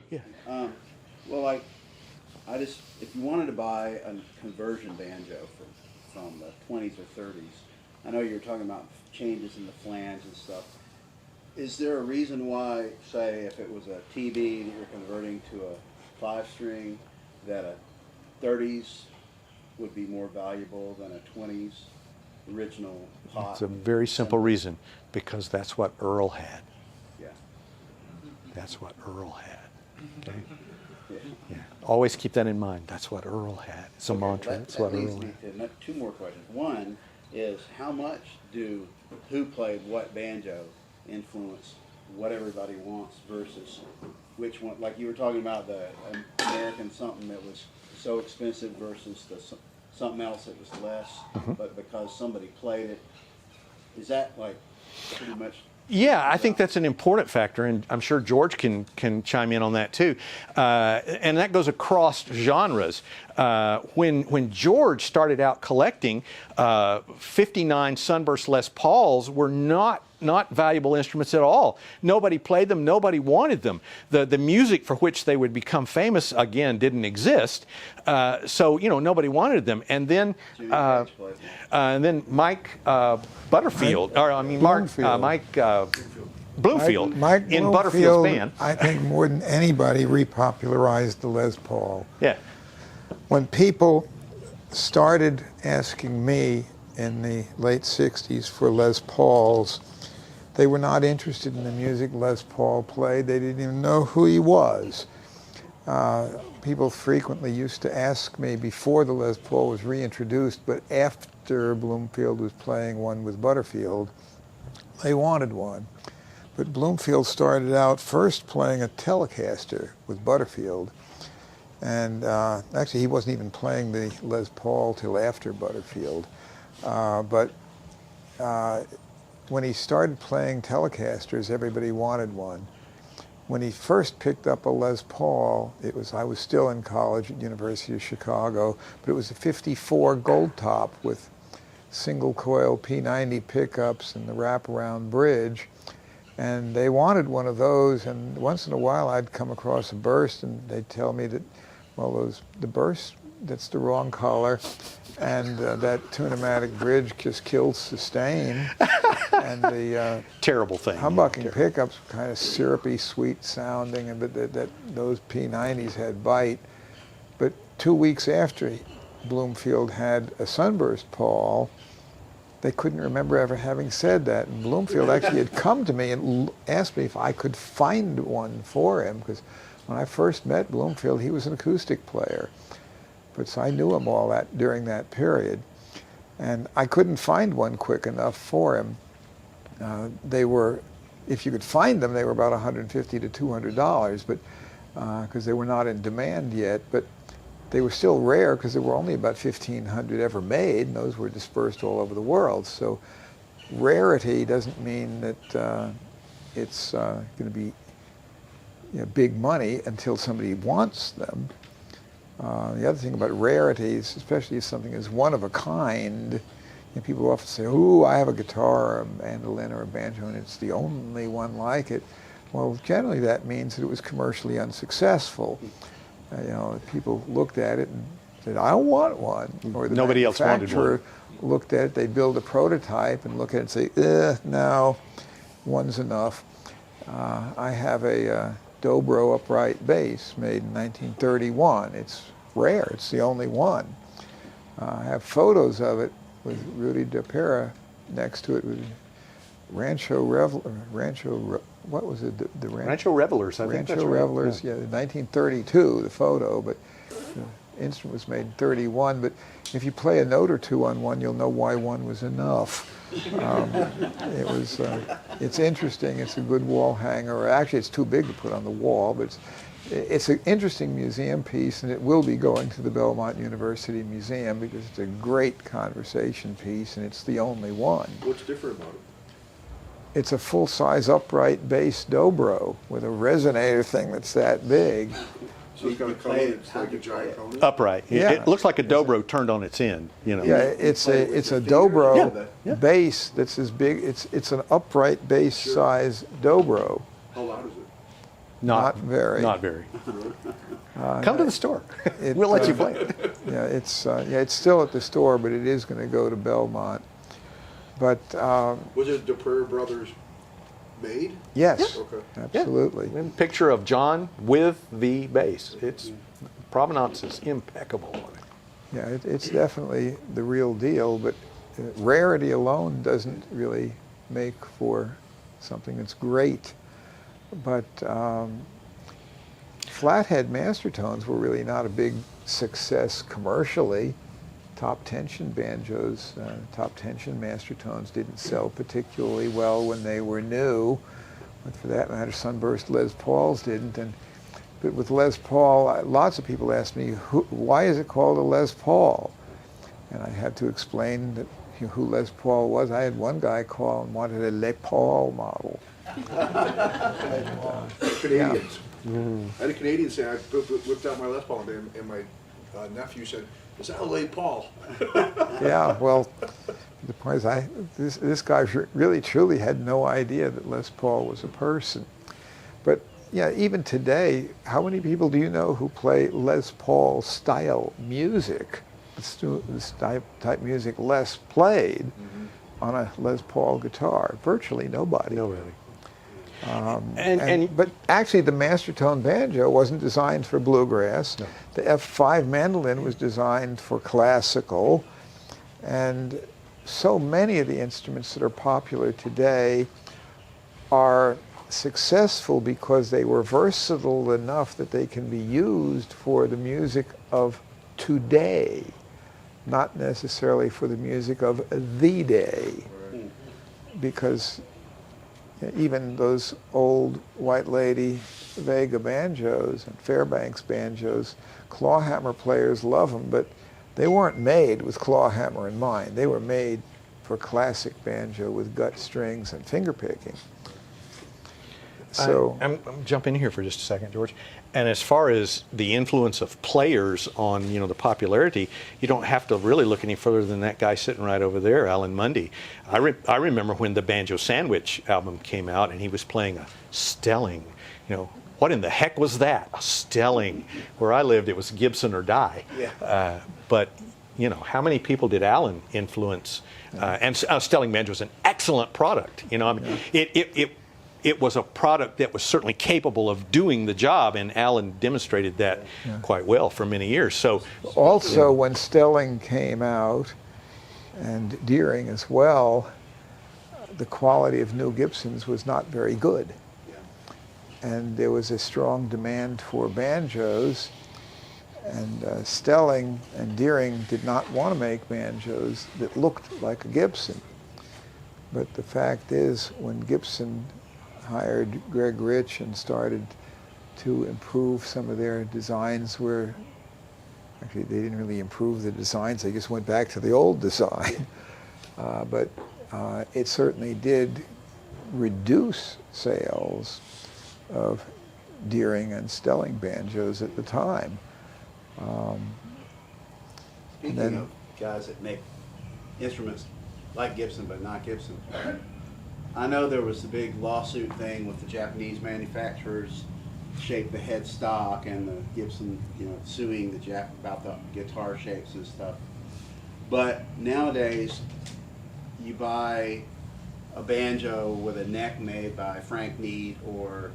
Yeah. Well, like, if you wanted to buy a conversion banjo from the 20s or 30s, I know you're talking about changes in the flange and stuff. Is there a reason why, say, if it was a TB that you're converting to a 5-string, that a 30s would be more valuable than a 20s original pot? It's a very simple reason, because that's what Earl had. Yeah. That's what Earl had. Okay? Yeah. Yeah. Always keep that in mind. That's what Earl had. It's a mantra. That, That's that what leads Earl me had. to two more questions. One is, how much who played what banjo influence what everybody wants versus which one? Like you were talking about the American something that was so expensive versus the something else that was less, but because somebody played it. Is that like pretty much? Yeah, I think that's an important factor, and I'm sure George can chime in on that too. And that goes across genres. When George started out collecting, 59 Sunburst Les Pauls were not valuable instruments at all. Nobody played them. Nobody wanted them. The music for which they would become famous again didn't exist. So nobody wanted them. And then Mike Butterfield, Mike Bloomfield in Butterfield's band. I think more than anybody repopularized the Les Paul. Yeah. When people started asking me in the late 60s for Les Pauls, they were not interested in the music Les Paul played. They didn't even know who he was. People frequently used to ask me before the Les Paul was reintroduced, but after Bloomfield was playing one with Butterfield, they wanted one. But Bloomfield started out first playing a Telecaster with Butterfield. And actually, he wasn't even playing the Les Paul till after Butterfield. But when he started playing Telecasters, everybody wanted one. When he first picked up a Les Paul, I was still in college at University of Chicago, but it was a 54 gold top with single coil P90 pickups and the wraparound bridge. And they wanted one of those, and once in a while I'd come across a burst and they'd tell me that, well, the burst, that's the wrong color, and that tune-o-matic bridge just killed sustain, and the terrible thing. Humbucking pickups were kind of syrupy, sweet sounding, and those P90s had bite. But 2 weeks after Bloomfield had a Sunburst Paul, they couldn't remember ever having said that. And Bloomfield actually had come to me and asked me if I could find one for him, because when I first met Bloomfield, he was an acoustic player. But so I knew him all during that period. And I couldn't find one quick enough for him. They were, if you could find them, they were about $150 to $200, but because they were not in demand yet. But they were still rare because there were only about 1,500 ever made, and those were dispersed all over the world. So rarity doesn't mean that it's going to be big money until somebody wants them. The other thing about rarities, especially if something is one of a kind, people often say, "Ooh, I have a guitar or a mandolin or a banjo and it's the only one like it." Well, generally that means that it was commercially unsuccessful. People looked at it and said, "I don't want one." Or the Nobody else wanted one. Looked at it, they'd build a prototype and look at it and say, no, one's enough. I have a Dobro upright bass made in 1931. It's rare. It's the only one. I have photos of it with Rudy DePera next to it with Rancho Revelers, I think Rancho that's right. Revelers, yeah, 1932, the photo, but the instrument was made in 31. But if you play a note or two on one, you'll know why one was enough. It's interesting. It's a good wall hanger. Actually, it's too big to put on the wall, but it's an interesting museum piece, and it will be going to the Belmont University Museum because it's a great conversation piece, and it's the only one. What's different about it? It's a full-size upright bass dobro with a resonator thing that's that big. So it's got a cone, it's like a giant cone? Upright. Yeah. It looks like a dobro turned on its end. Yeah, it's a dobro bass that's as big. It's an upright bass size dobro. How loud is it? Not very. Not very. Come to the store. We'll let you play it. Yeah, it's still at the store, but it is going to go to Belmont. But Was it Dupree Brothers made? yes, Okay. absolutely. And picture of John with the bass. It's provenance is impeccable on it. Yeah, it's definitely the real deal, but rarity alone doesn't really make for something that's great. But flathead master tones were really not a big success commercially. Top tension banjos, top tension master tones didn't sell particularly well when they were new, but for that matter, Sunburst Les Pauls didn't. But with Les Paul, lots of people ask me, why is it called a Les Paul? And I had to explain that, who Les Paul was. I had one guy call and wanted a Les Paul model. Canadians. I had a Canadian say, I whipped out my Les Paul and my nephew said, "Is that a Les Paul?" Yeah, well, the point is, this guy really truly had no idea that Les Paul was a person. But yeah, even today, how many people do you know who play Les Paul style music? This type music Les played on a Les Paul guitar. Virtually nobody. Nobody. But actually, the master tone banjo wasn't designed for bluegrass. No. The F5 mandolin was designed for classical, and so many of the instruments that are popular today are successful because they were versatile enough that they can be used for the music of today, not necessarily for the music of the day. Because even those old White Lady Vega banjos and Fairbanks banjos, clawhammer players love them, but they weren't made with clawhammer in mind. They were made for classic banjo with gut strings and finger picking. So I'm jump in here for just a second, George. And as far as the influence of players on the popularity, you don't have to really look any further than that guy sitting right over there, Alan Mundy. I remember when the Banjo Sandwich album came out, and he was playing a Stelling. What in the heck was that? A Stelling. Where I lived, it was Gibson or die. Yeah. But how many people did Alan influence? And Stelling banjo is an excellent product. It was a product that was certainly capable of doing the job, and Alan demonstrated that quite well for many years. So, also, when Stelling came out, and Deering as well, the quality of new Gibsons was not very good. And there was a strong demand for banjos, and Stelling and Deering did not want to make banjos that looked like a Gibson. But the fact is, when Gibson hired Greg Rich and started to improve some of their designs, actually they didn't really improve the designs, they just went back to the old design. But it certainly did reduce sales of Deering and Stelling banjos at the time. Speaking of guys that make instruments like Gibson but not Gibson, I know there was the big lawsuit thing with the Japanese manufacturers shape the headstock and the Gibson, suing the Jap about the guitar shapes and stuff. But nowadays, you buy a banjo with a neck made by Frank Need or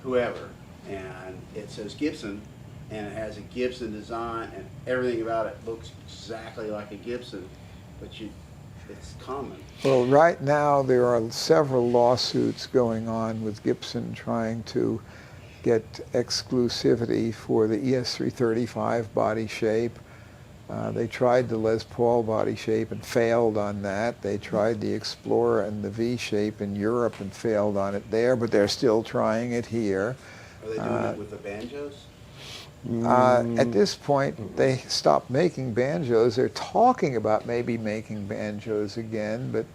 whoever, and it says Gibson, and it has a Gibson design, and everything about it looks exactly like a Gibson, but it's common. Well, right now there are several lawsuits going on with Gibson trying to get exclusivity for the ES335 body shape. They tried the Les Paul body shape and failed on that. They tried the Explorer and the V shape in Europe and failed on it there, but they're still trying it here. Are they doing it with the banjos? At this point, they stopped making banjos. They're talking about maybe making banjos again, but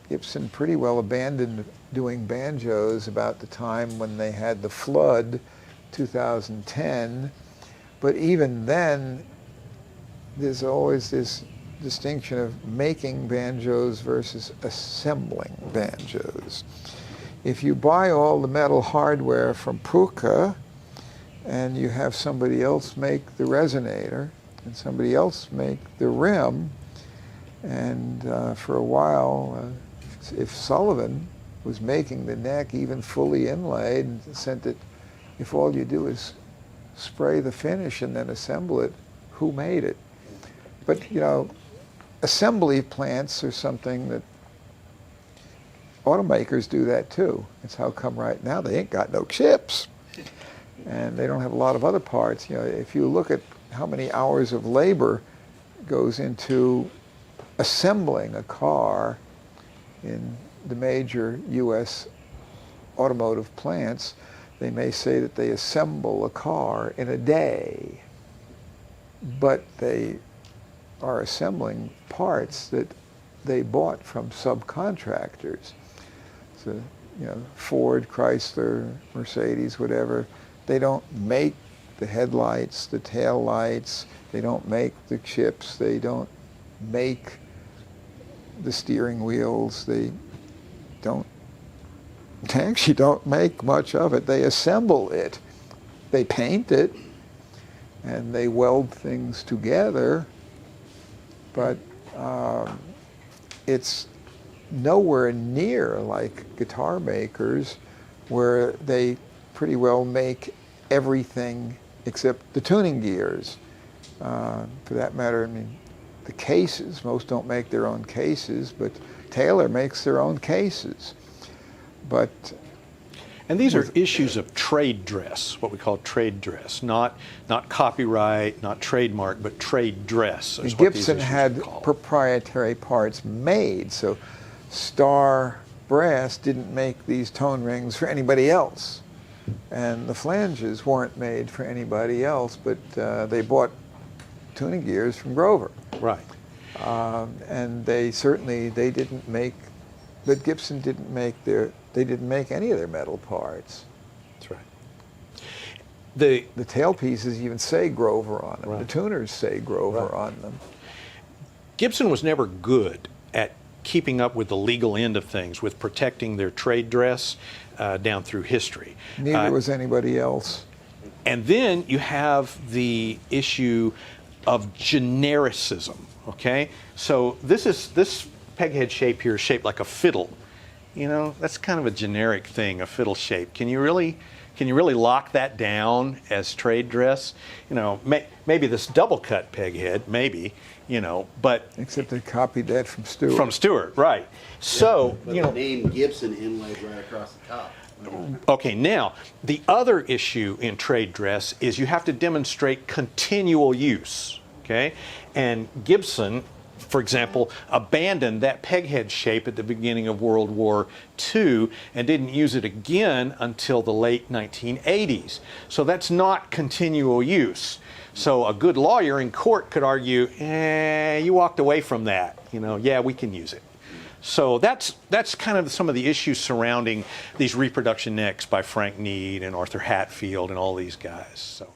Gibson pretty well abandoned doing banjos about the time when they had the flood, 2010. But even then, there's always this distinction of making banjos versus assembling banjos. if you buy all the metal hardware from Pruka and you have somebody else make the resonator and somebody else make the rim, and for a while, if Sullivan was making the neck even fully inlaid and sent it, if all you do is spray the finish and then assemble it, who made it? But, you know, assembly plants are something that automakers do that too. It's how come right now they ain't got no chips. And they don't have a lot of other parts. You know, if you look at how many hours of labor goes into assembling a car in the major U.S. automotive plants, they may say that they assemble a car in a day, but they are assembling parts that they bought from subcontractors. So, you know, Ford, Chrysler, Mercedes, whatever, they don't make the headlights, the tail lights, they don't make the chips, they don't make the steering wheels, they actually don't make much of it. They assemble it. They paint it, and they weld things together, but it's nowhere near like guitar makers, where they pretty well make everything except the tuning gears. For that matter, I mean, the cases, most don't make their own cases, but Taylor makes their own cases. But and these are issues of trade dress, what we call trade dress, not copyright, not trademark, but trade dress. Is what these Gibson issues had are called. proprietary parts made, so Star Brass didn't make these tone rings for anybody else. And the flanges weren't made for anybody else, but they bought tuning gears from Grover. Right. And they didn't make, but Gibson didn't make they didn't make any of their metal parts. That's right. The tailpieces even say Grover on them. Right. The tuners say Grover Right. on them. Gibson was never good at keeping up with the legal end of things, with protecting their trade dress down through history. Neither was anybody else. And then you have the issue of genericism, okay? So this peghead shape here is shaped like a fiddle. You know, that's kind of a generic thing, a fiddle shape. Can you really lock that down as trade dress? You know, maybe this double cut peghead, maybe, you know, but Except they copied that from Stewart. from Stewart, right. So, But you know, the name Gibson inlaid right across the top. okay, now, the other issue in trade dress is you have to demonstrate continual use, okay? And Gibson, for example, abandoned that peghead shape at the beginning of World War II and didn't use it again until the late 1980s. So that's not continual use. So a good lawyer in court could argue, you walked away from that. You know, yeah, we can use it. So that's kind of some of the issues surrounding these reproduction necks by Frank Need and Arthur Hatfield and all these guys. So.